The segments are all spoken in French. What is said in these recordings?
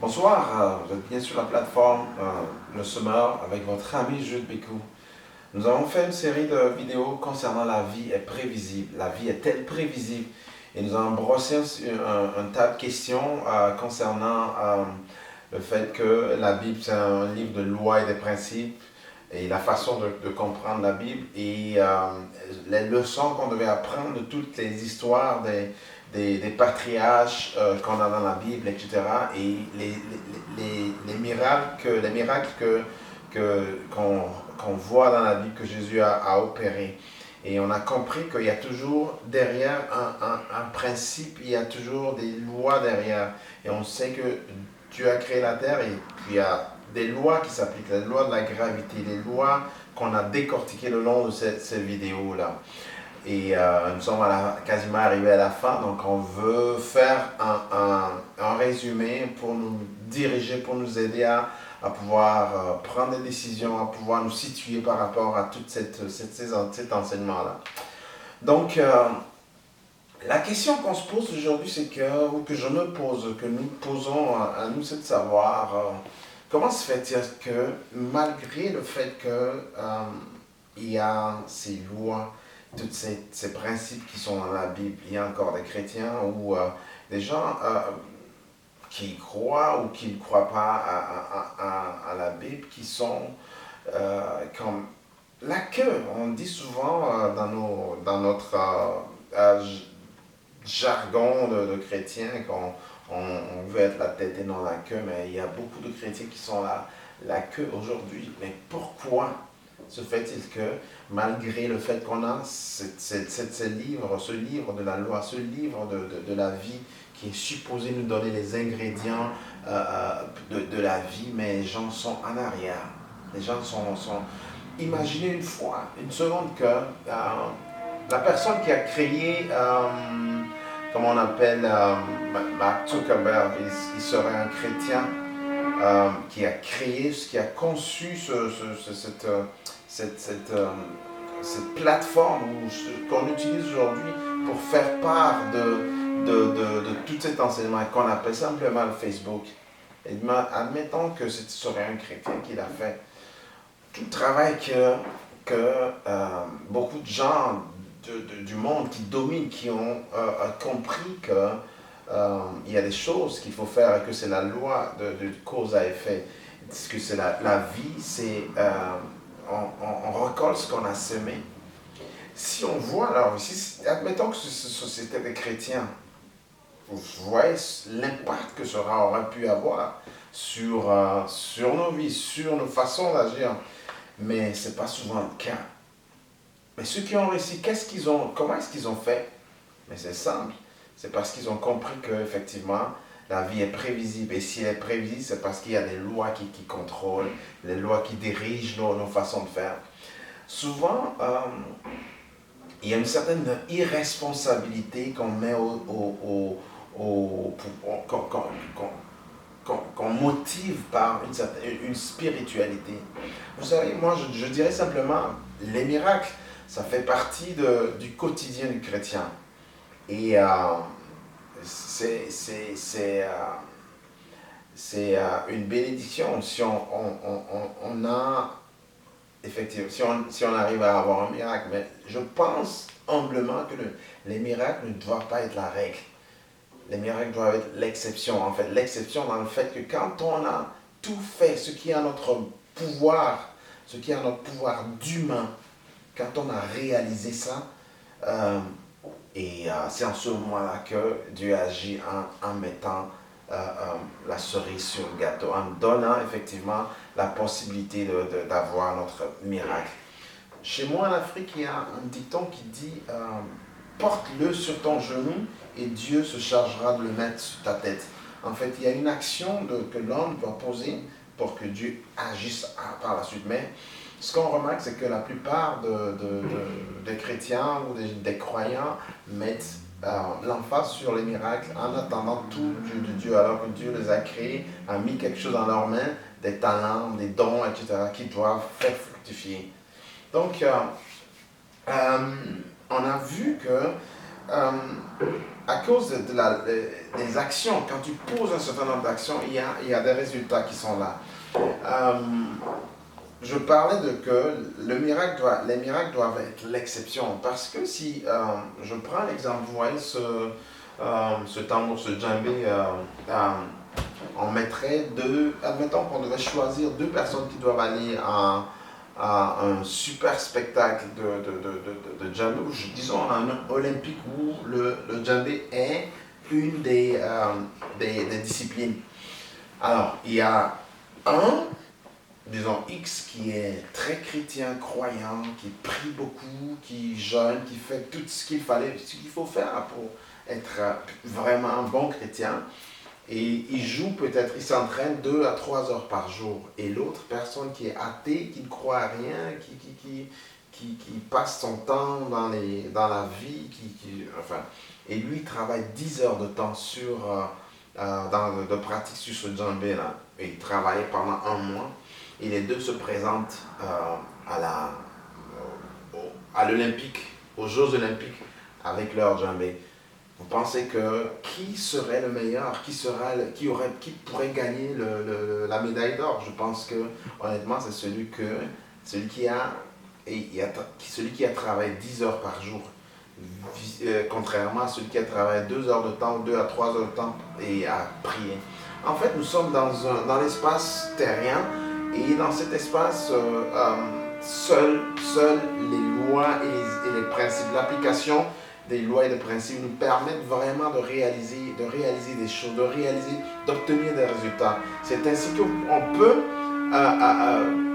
Bonsoir, vous êtes bien sur la plateforme Le Semeur avec votre ami Jules Bécou. Nous avons fait une série de vidéos concernant la vie est prévisible. La vie est-elle prévisible? Et nous avons brossé un tas de questions concernant le fait que la Bible c'est un livre de lois et de principes et la façon de comprendre la Bible et les leçons qu'on devait apprendre de toutes les histoires des patriarches qu'on a dans la Bible, etc. Et les miracles qu'on voit dans la Bible que Jésus a opéré. Et on a compris qu'il y a toujours derrière un principe, il y a toujours des lois derrière. Et on sait que Dieu a créé la terre et puis il y a des lois qui s'appliquent, les lois de la gravité, les lois qu'on a décortiquées le long de cette vidéo-là. Et nous sommes quasiment arrivés à la fin, donc on veut faire un résumé pour nous diriger, pour nous aider à pouvoir prendre des décisions, à pouvoir nous situer par rapport à tout cet enseignement-là. Donc, la question qu'on se pose aujourd'hui, ou que je me pose, que nous posons à nous, c'est de savoir comment se fait-il que malgré le fait qu'il y a ces lois, tous ces principes qui sont dans la Bible, il y a encore des chrétiens ou des gens qui croient ou qui ne croient pas à la Bible, qui sont comme la queue. On dit souvent dans notre jargon de chrétien qu'on veut être la tête et non la queue, mais il y a beaucoup de chrétiens qui sont la queue aujourd'hui. Mais pourquoi se fait-il que, malgré le fait qu'on a ce livre de la loi, ce livre de la vie qui est supposé nous donner les ingrédients de la vie, mais les gens sont en arrière. Les gens sont... Imaginez une seconde que la personne qui a créé, comme on appelle Mark Zuckerberg, il serait un chrétien qui a créé, qui a conçu cette plateforme qu'on utilise aujourd'hui pour faire part de tout cet enseignement qu'on appelle simplement le Facebook. Et admettons que ce serait un chrétien qui l'a fait. Tout le travail que beaucoup de gens du monde qui dominent, qui ont compris que il y a des choses qu'il faut faire et que c'est la loi de cause à effet. Parce que c'est la vie, c'est on récolte ce qu'on a semé. Si on voit, alors ici, admettons que c'était des chrétiens, vous voyez l'impact que cela aurait pu avoir sur nos vies, sur nos façons d'agir. Mais ce n'est pas souvent le cas. Mais ceux qui ont réussi, comment est-ce qu'ils ont fait? Mais c'est simple. C'est parce qu'ils ont compris qu'effectivement, la vie est prévisible. Et si elle est prévisible, c'est parce qu'il y a des lois qui contrôlent, des lois qui dirigent nos façons de faire. Souvent, il y a une certaine irresponsabilité qu'on met qu'on motive par une spiritualité. Vous savez, moi je dirais simplement, les miracles, ça fait partie du quotidien du chrétien. Et c'est une bénédiction si on a, effectivement, si on arrive à avoir un miracle. Mais je pense humblement que les miracles ne doivent pas être la règle. Les miracles doivent être l'exception. En fait, l'exception dans le fait que quand on a tout fait, ce qui est à notre pouvoir, ce qui est à notre pouvoir d'humain, quand on a réalisé ça, c'est en ce moment-là que Dieu agit en mettant la cerise sur le gâteau, en donnant effectivement la possibilité d'avoir notre miracle. Chez moi en Afrique, il y a un dicton qui dit porte-le sur ton genou et Dieu se chargera de le mettre sur ta tête. En fait, il y a une action que l'homme doit poser pour que Dieu agisse par la suite. Mais ce qu'on remarque, c'est que la plupart des chrétiens ou des croyants mettent l'emphase sur les miracles en attendant tout de Dieu, alors que Dieu les a créés, a mis quelque chose dans leurs mains, des talents, des dons, etc., qui doivent faire fructifier. Donc, on a vu que à cause des actions, quand tu poses un certain nombre d'actions, il y a des résultats qui sont là. Euh, je parlais de que les miracles doivent être l'exception. Parce que si je prends l'exemple, vous voyez ce tambour, ce djembé, on mettrait deux, admettons qu'on devait choisir deux personnes qui doivent aller à un super spectacle de djembé, ou disons un olympique où le djembé est une des disciplines. Alors, il y a un, disons X, qui est très chrétien, croyant, qui prie beaucoup, qui jeûne, qui fait tout ce qu'il faut faire pour être vraiment un bon chrétien. Et il joue peut-être, il s'entraîne 2 à 3 heures par jour. Et l'autre personne qui est athée, qui ne croit à rien, qui passe son temps dans la vie, enfin, et lui il travaille 10 heures de temps de pratique sur ce djembé là. Et il travaille pendant un mois. Et les deux se présentent à l'Olympique, aux Jeux Olympiques avec leur djembé. Vous pensez que qui serait le meilleur, qui pourrait gagner la médaille d'or? Je pense que honnêtement c'est celui qui a travaillé 10 heures par jour, contrairement à celui qui a travaillé 2 heures de temps, 2 à 3 heures de temps et a prié. En fait, nous sommes dans l'espace terrien, et dans cet espace, seules les lois et les principes, l'application des lois et des principes nous permettent vraiment de réaliser des choses, d'obtenir des résultats. C'est ainsi qu'on peut,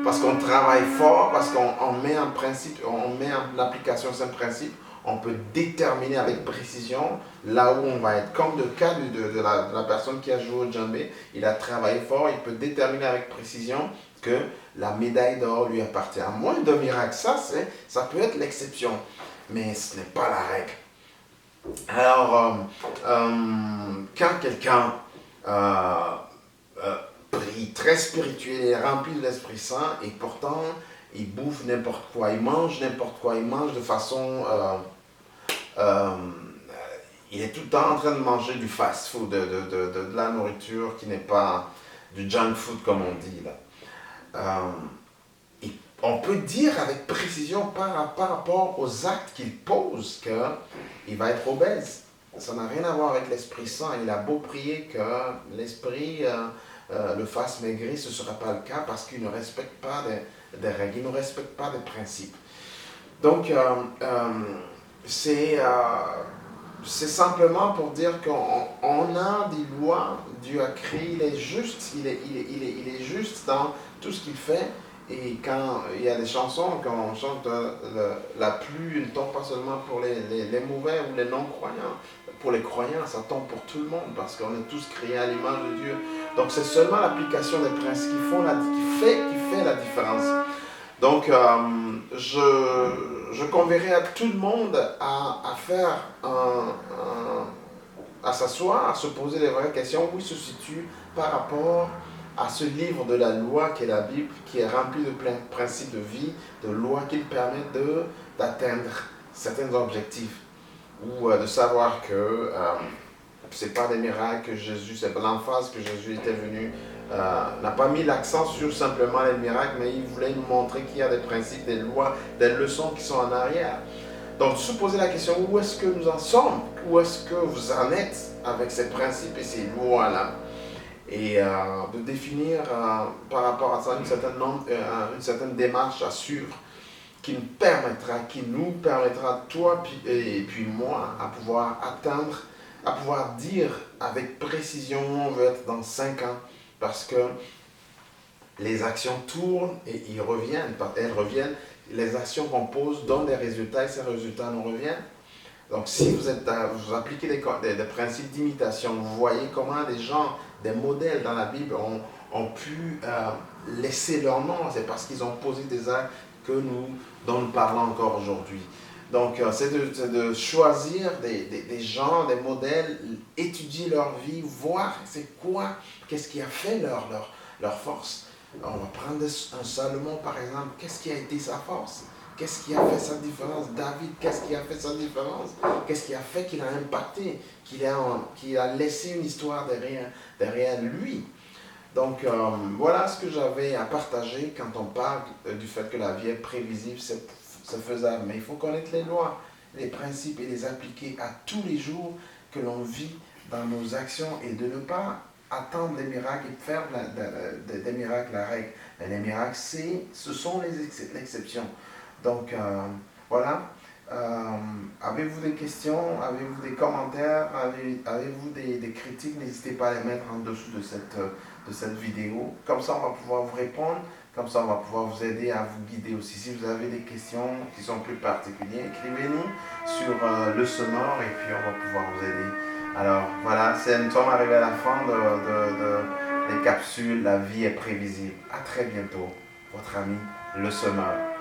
parce qu'on travaille fort, parce qu'on met en principe, on met en application ce principe, on peut déterminer avec précision là où on va être. Comme le cas de la personne qui a joué au djembé, il a travaillé fort, il peut déterminer avec précision que la médaille d'or lui appartient. À moins de miracle, ça peut être l'exception, mais ce n'est pas la règle. Alors, quand quelqu'un prie, très spirituel, est rempli de l'Esprit Saint, et pourtant il bouffe n'importe quoi, il mange n'importe quoi, il mange de façon... il est tout le temps en train de manger du fast-food, de la nourriture qui n'est pas du junk food comme on dit là. On peut dire avec précision par rapport aux actes qu'il pose qu'il va être obèse. Ça n'a rien à voir avec l'Esprit Saint. Il a beau prier que l'Esprit le fasse maigrir, ce ne sera pas le cas parce qu'il ne respecte pas des règles, il ne respecte pas des principes. Donc, c'est simplement pour dire qu'on a des lois. Dieu a créé, il est juste, il est juste dans tout ce qu'il fait. Et quand il y a des chansons, quand on chante la pluie ne tombe pas seulement pour les mauvais ou les non-croyants. Pour les croyants, ça tombe pour tout le monde parce qu'on est tous créés à l'image de Dieu. Donc c'est seulement l'application des principes qui fait la différence. Donc je convierai à tout le monde à faire à s'asseoir, à se poser les vraies questions, où il se situe par rapport à ce livre de la loi qui est la Bible, qui est rempli de plein de principes de vie, de lois qui permettent d'atteindre certains objectifs, ou de savoir que ce n'est pas des miracles que Jésus, c'est l'emphase que Jésus était venu, n'a pas mis l'accent sur simplement les miracles, mais il voulait nous montrer qu'il y a des principes, des lois, des leçons qui sont en arrière. Donc, se poser la question, où est-ce que nous en sommes? Où est-ce que vous en êtes avec ces principes et ces lois-là? Et de définir par rapport à ça une certaine démarche à suivre qui nous permettra, toi et puis moi, à pouvoir atteindre, à pouvoir dire avec précision où on veut être dans 5 ans. Parce que les actions tournent et elles reviennent. Les actions qu'on pose donnent des résultats et ces résultats nous reviennent. Donc si vous appliquez des principes d'imitation, vous voyez comment des gens, des modèles dans la Bible ont pu laisser leur nom. C'est parce qu'ils ont posé des actes dont nous parlons encore aujourd'hui. Donc c'est de choisir des gens, des modèles, étudier leur vie, voir qu'est-ce qui a fait leur force. On va prendre un Salomon par exemple, qu'est-ce qui a été sa force? Qu'est-ce qui a fait sa différence? David, qu'est-ce qui a fait sa différence? Qu'est-ce qui a fait qu'il a impacté, qu'il a laissé une histoire derrière lui? Donc voilà ce que j'avais à partager quand on parle du fait que la vie est prévisible, c'est faisable. Mais il faut connaître les lois, les principes et les appliquer à tous les jours que l'on vit dans nos actions et de ne pas attendre les miracles et faire des miracles la règle. Mais les miracles, ce sont l'exception. Donc voilà. Avez-vous des questions? Avez-vous des commentaires? Avez-vous des critiques? N'hésitez pas à les mettre en dessous de cette vidéo. Comme ça, on va pouvoir vous répondre. Comme ça, on va pouvoir vous aider à vous guider aussi. Si vous avez des questions qui sont plus particulières, écrivez-nous sur le sonore et puis on va pouvoir vous aider. Alors voilà, nous sommes arrivés à la fin des capsules. La vie est prévisible. À très bientôt. Votre ami, le sonore.